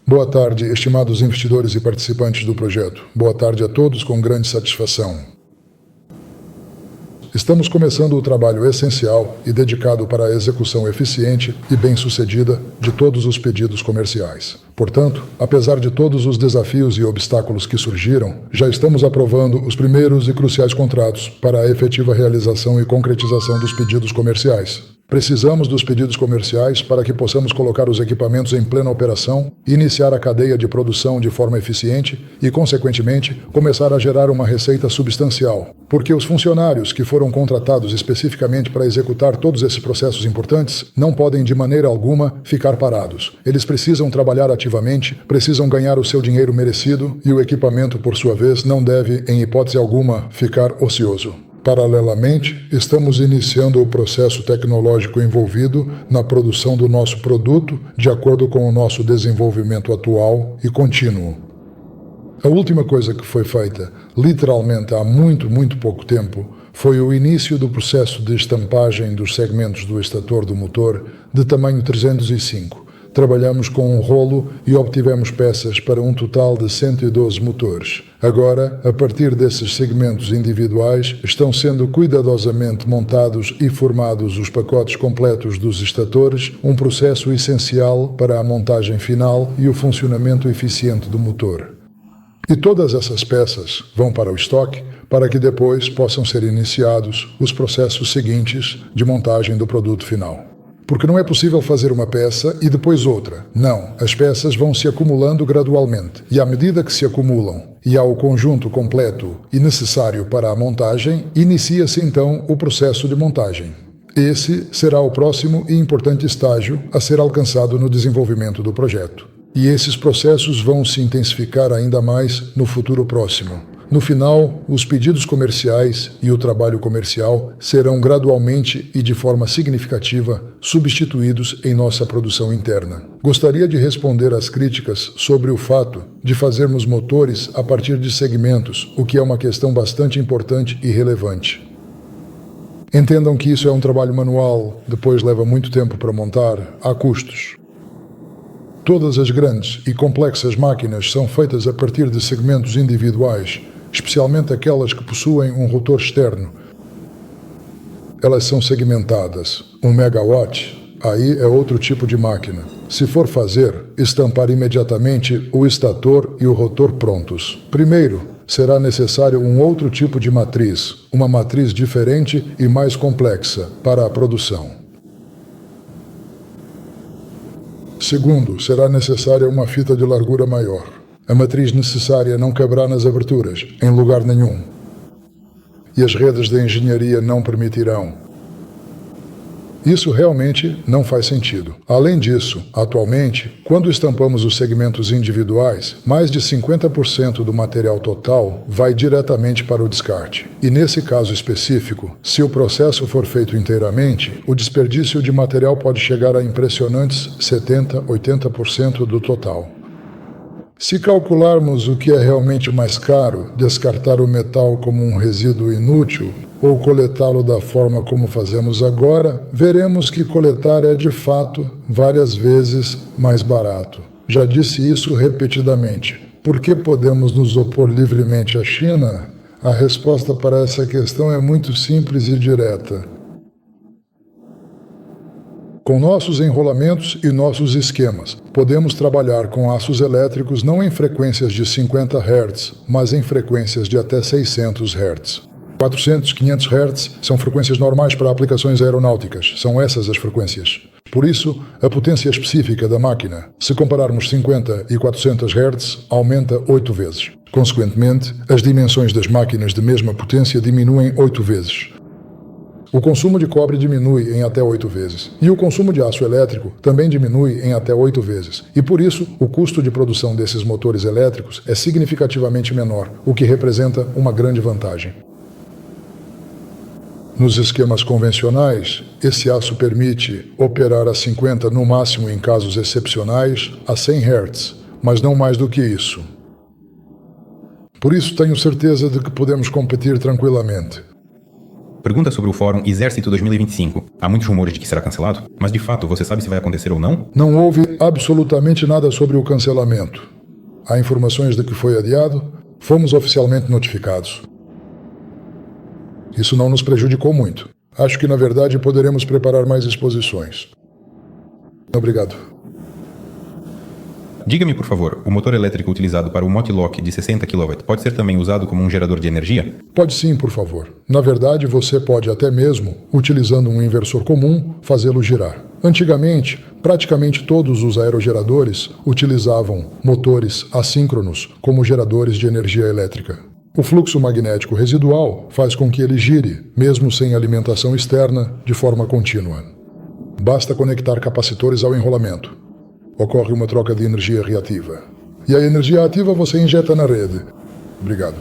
Boa tarde, estimados investidores e participantes do projeto. Boa tarde a todos com grande satisfação. Estamos começando o trabalho essencial e dedicado para a execução eficiente e bem-sucedida de todos os pedidos comerciais. Portanto, apesar de todos os desafios e obstáculos que surgiram, já estamos aprovando os primeiros e cruciais contratos para a efetiva realização e concretização dos pedidos comerciais. Precisamos dos pedidos comerciais para que possamos colocar os equipamentos em plena operação, iniciar a cadeia de produção de forma eficiente e, consequentemente, começar a gerar uma receita substancial. Porque os funcionários que foram contratados especificamente para executar todos esses processos importantes não podem de maneira alguma ficar parados. Eles precisam trabalhar ativamente, precisam ganhar o seu dinheiro merecido e o equipamento, por sua vez, não deve, em hipótese alguma, ficar ocioso. Paralelamente, estamos iniciando o processo tecnológico envolvido na produção do nosso produto de acordo com o nosso desenvolvimento atual e contínuo. A última coisa que foi feita, literalmente há muito pouco tempo, foi o início do processo de estampagem dos segmentos do estator do motor de tamanho 305. Trabalhamos com um rolo e obtivemos peças para um total de 112 motores. Agora, a partir desses segmentos individuais, estão sendo cuidadosamente montados e formados os pacotes completos dos estatores, um processo essencial para a montagem final e o funcionamento eficiente do motor. E todas essas peças vão para o estoque para que depois possam ser iniciados os processos seguintes de montagem do produto final. Porque não é possível fazer uma peça e depois outra. Não, as peças vão se acumulando gradualmente. E à medida que se acumulam e há o conjunto completo e necessário para a montagem, inicia-se então o processo de montagem. Esse será o próximo e importante estágio a ser alcançado no desenvolvimento do projeto. E esses processos vão se intensificar ainda mais no futuro próximo. No final, os pedidos comerciais e o trabalho comercial serão gradualmente e de forma significativa substituídos em nossa produção interna. Gostaria de responder às críticas sobre o fato de fazermos motores a partir de segmentos, o que é uma questão bastante importante e relevante. Entendam que isso é um trabalho manual, depois leva muito tempo para montar, há custos. Todas as grandes e complexas máquinas são feitas a partir de segmentos individuais, especialmente aquelas que possuem um rotor externo. Elas são segmentadas. 1 megawatt, aí é outro tipo de máquina. Se for fazer, estampar imediatamente o estator e o rotor prontos. Primeiro, será necessário um outro tipo de matriz, uma matriz diferente e mais complexa para a produção. Segundo, será necessária uma fita de largura maior. A matriz necessária não caberá nas aberturas, em lugar nenhum. E as redes de engenharia não permitirão. Isso realmente não faz sentido. Além disso, atualmente, quando estampamos os segmentos individuais, mais de 50% do material total vai diretamente para o descarte. E nesse caso específico, se o processo for feito inteiramente, o desperdício de material pode chegar a impressionantes 70%, 80% do total. Se calcularmos o que é realmente mais caro, descartar o metal como um resíduo inútil ou coletá-lo da forma como fazemos agora, veremos que coletar é de fato várias vezes mais barato. Já disse isso repetidamente. Por que podemos nos opor livremente à China? A resposta para essa questão é muito simples e direta. Com nossos enrolamentos e nossos esquemas, podemos trabalhar com aços elétricos não em frequências de 50 Hz, mas em frequências de até 600 Hz. 400, 500 Hz são frequências normais para aplicações aeronáuticas. São essas as frequências. Por isso, a potência específica da máquina, se compararmos 50 e 400 Hz, aumenta 8 vezes. Consequentemente, as dimensões das máquinas de mesma potência diminuem 8 vezes. O consumo de cobre diminui em até 8 vezes. E o consumo de aço elétrico também diminui em até 8 vezes. E por isso, o custo de produção desses motores elétricos é significativamente menor, o que representa uma grande vantagem. Nos esquemas convencionais, esse aço permite operar a 50, no máximo em casos excepcionais, a 100 Hz, mas não mais do que isso. Por isso tenho certeza de que podemos competir tranquilamente. Pergunta sobre o Fórum Exército 2025. Há muitos rumores de que será cancelado, mas de fato você sabe se vai acontecer ou não? Não houve absolutamente nada sobre o cancelamento. Há informações de que foi adiado, fomos oficialmente notificados. Isso não nos prejudicou muito. Acho que, na verdade, poderemos preparar mais exposições. Obrigado. Diga-me, por favor, o motor elétrico utilizado para o Motlock de 60 kW pode ser também usado como um gerador de energia? Pode sim, por favor. Na verdade, você pode até mesmo, utilizando um inversor comum, fazê-lo girar. Antigamente, praticamente todos os aerogeradores utilizavam motores assíncronos como geradores de energia elétrica. O fluxo magnético residual faz com que ele gire, mesmo sem alimentação externa, de forma contínua. Basta conectar capacitores ao enrolamento. Ocorre uma troca de energia reativa. E a energia ativa você injeta na rede. Obrigado.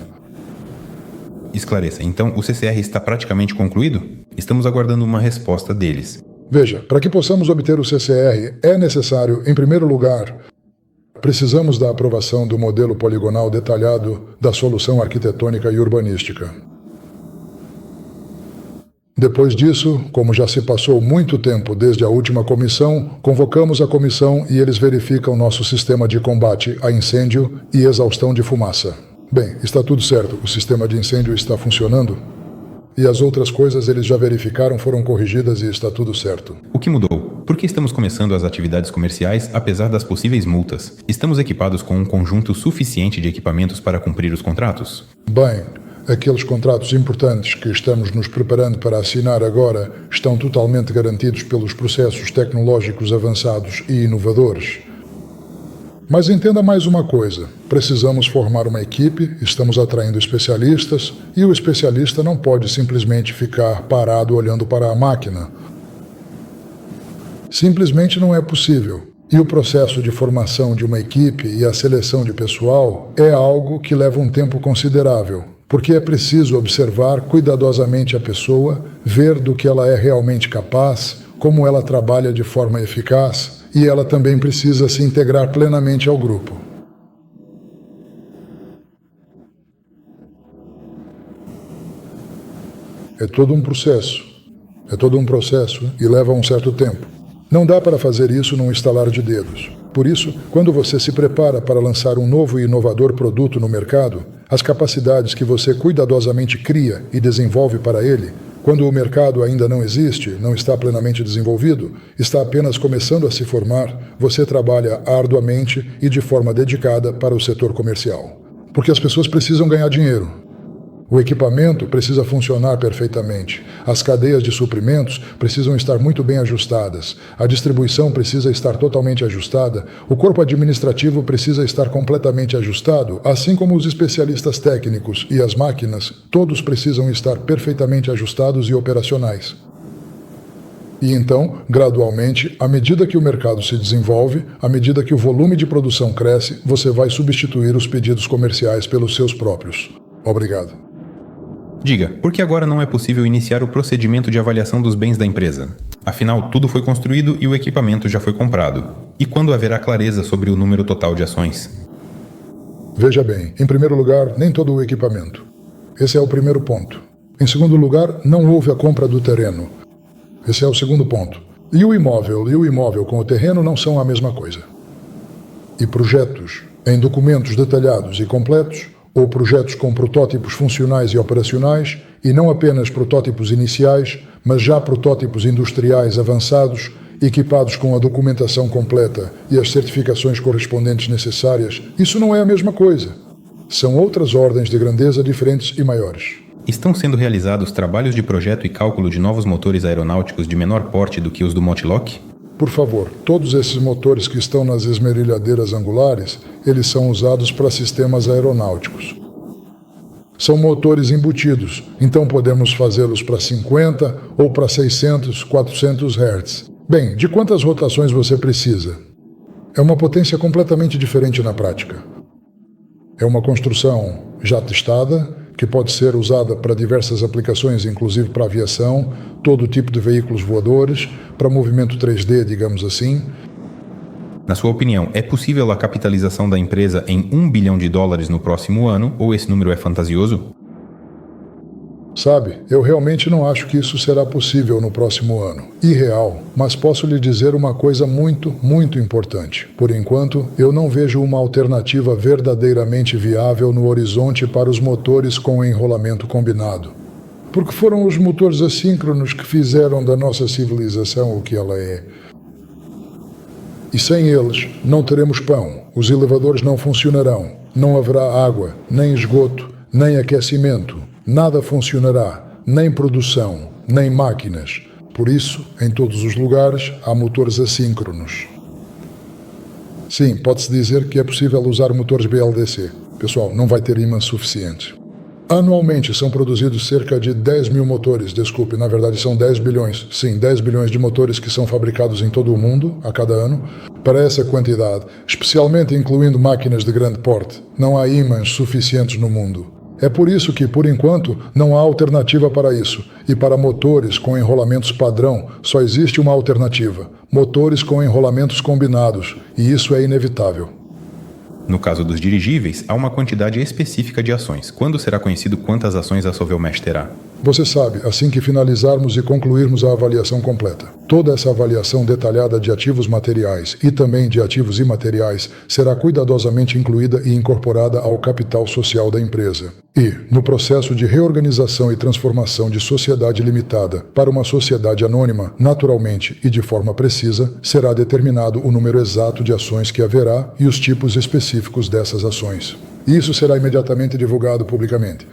Esclareça, então o CCR está praticamente concluído? Estamos aguardando uma resposta deles. Veja, para que possamos obter o CCR, é necessário, em primeiro lugar, precisamos da aprovação do modelo poligonal detalhado da solução arquitetônica e urbanística. Depois disso, como já se passou muito tempo desde a última comissão, convocamos a comissão e eles verificam nosso sistema de combate a incêndio e exaustão de fumaça. Bem, está tudo certo, o sistema de incêndio está funcionando e as outras coisas eles já verificaram, foram corrigidas e está tudo certo. O que mudou? Por que estamos começando as atividades comerciais apesar das possíveis multas? Estamos equipados com um conjunto suficiente de equipamentos para cumprir os contratos? Bem, aqueles contratos importantes que estamos nos preparando para assinar agora estão totalmente garantidos pelos processos tecnológicos avançados e inovadores. Mas entenda mais uma coisa, precisamos formar uma equipe, estamos atraindo especialistas e o especialista não pode simplesmente ficar parado olhando para a máquina. Simplesmente não é possível. E o processo de formação de uma equipe e a seleção de pessoal é algo que leva um tempo considerável, porque é preciso observar cuidadosamente a pessoa, ver do que ela é realmente capaz, como ela trabalha de forma eficaz, e ela também precisa se integrar plenamente ao grupo. É todo um processo. É todo um processo e leva um certo tempo. Não dá para fazer isso num estalar de dedos. Por isso, quando você se prepara para lançar um novo e inovador produto no mercado, as capacidades que você cuidadosamente cria e desenvolve para ele, quando o mercado ainda não existe, não está plenamente desenvolvido, está apenas começando a se formar, você trabalha arduamente e de forma dedicada para o setor comercial. Porque as pessoas precisam ganhar dinheiro. O equipamento precisa funcionar perfeitamente. As cadeias de suprimentos precisam estar muito bem ajustadas. A distribuição precisa estar totalmente ajustada. O corpo administrativo precisa estar completamente ajustado, assim como os especialistas técnicos e as máquinas, todos precisam estar perfeitamente ajustados e operacionais. E então, gradualmente, à medida que o mercado se desenvolve, à medida que o volume de produção cresce, você vai substituir os pedidos comerciais pelos seus próprios. Obrigado. Diga, por que agora não é possível iniciar o procedimento de avaliação dos bens da empresa? Afinal, tudo foi construído e o equipamento já foi comprado. E quando haverá clareza sobre o número total de ações? Veja bem, em primeiro lugar, nem todo o equipamento. Esse é o primeiro ponto. Em segundo lugar, não houve a compra do terreno. Esse é o segundo ponto. E o imóvel com o terreno não são a mesma coisa. E projetos em documentos detalhados e completos, ou projetos com protótipos funcionais e operacionais, e não apenas protótipos iniciais, mas já protótipos industriais avançados, equipados com a documentação completa e as certificações correspondentes necessárias, isso não é a mesma coisa. São outras ordens de grandeza diferentes e maiores. Estão sendo realizados trabalhos de projeto e cálculo de novos motores aeronáuticos de menor porte do que os do Motlock? Por favor, todos esses motores que estão nas esmerilhadeiras angulares, eles são usados para sistemas aeronáuticos. São motores embutidos, então podemos fazê-los para 50 ou para 600, 400 Hz. Bem, de quantas rotações você precisa? É uma potência completamente diferente na prática. É uma construção já testada, que pode ser usada para diversas aplicações, inclusive para aviação, todo tipo de veículos voadores, para movimento 3D, digamos assim. Na sua opinião, é possível a capitalização da empresa em $1 bilhão no próximo ano, ou esse número é fantasioso? Sabe, eu realmente não acho que isso será possível no próximo ano. Irreal, mas posso lhe dizer uma coisa muito, muito importante. Por enquanto, eu não vejo uma alternativa verdadeiramente viável no horizonte para os motores com enrolamento combinado. Porque foram os motores assíncronos que fizeram da nossa civilização o que ela é. E sem eles, não teremos pão, os elevadores não funcionarão, não haverá água, nem esgoto, nem aquecimento. Nada funcionará, nem produção, nem máquinas. Por isso, em todos os lugares, há motores assíncronos. Sim, pode-se dizer que é possível usar motores BLDC. Pessoal, não vai ter ímãs suficientes. Anualmente são produzidos cerca de 10 mil motores, desculpe, na verdade são 10 bilhões. Sim, 10 bilhões de motores que são fabricados em todo o mundo, a cada ano. Para essa quantidade, especialmente incluindo máquinas de grande porte, não há ímãs suficientes no mundo. É por isso que, por enquanto, não há alternativa para isso. E para motores com enrolamentos padrão, só existe uma alternativa: motores com enrolamentos combinados, e isso é inevitável. No caso dos dirigíveis, há uma quantidade específica de ações. Quando será conhecido quantas ações a Sovelmesh terá? Você sabe, assim que finalizarmos e concluirmos a avaliação completa. Toda essa avaliação detalhada de ativos materiais e também de ativos imateriais será cuidadosamente incluída e incorporada ao capital social da empresa. E, no processo de reorganização e transformação de sociedade limitada para uma sociedade anônima, naturalmente e de forma precisa, será determinado o número exato de ações que haverá e os tipos específicos dessas ações. Isso será imediatamente divulgado publicamente.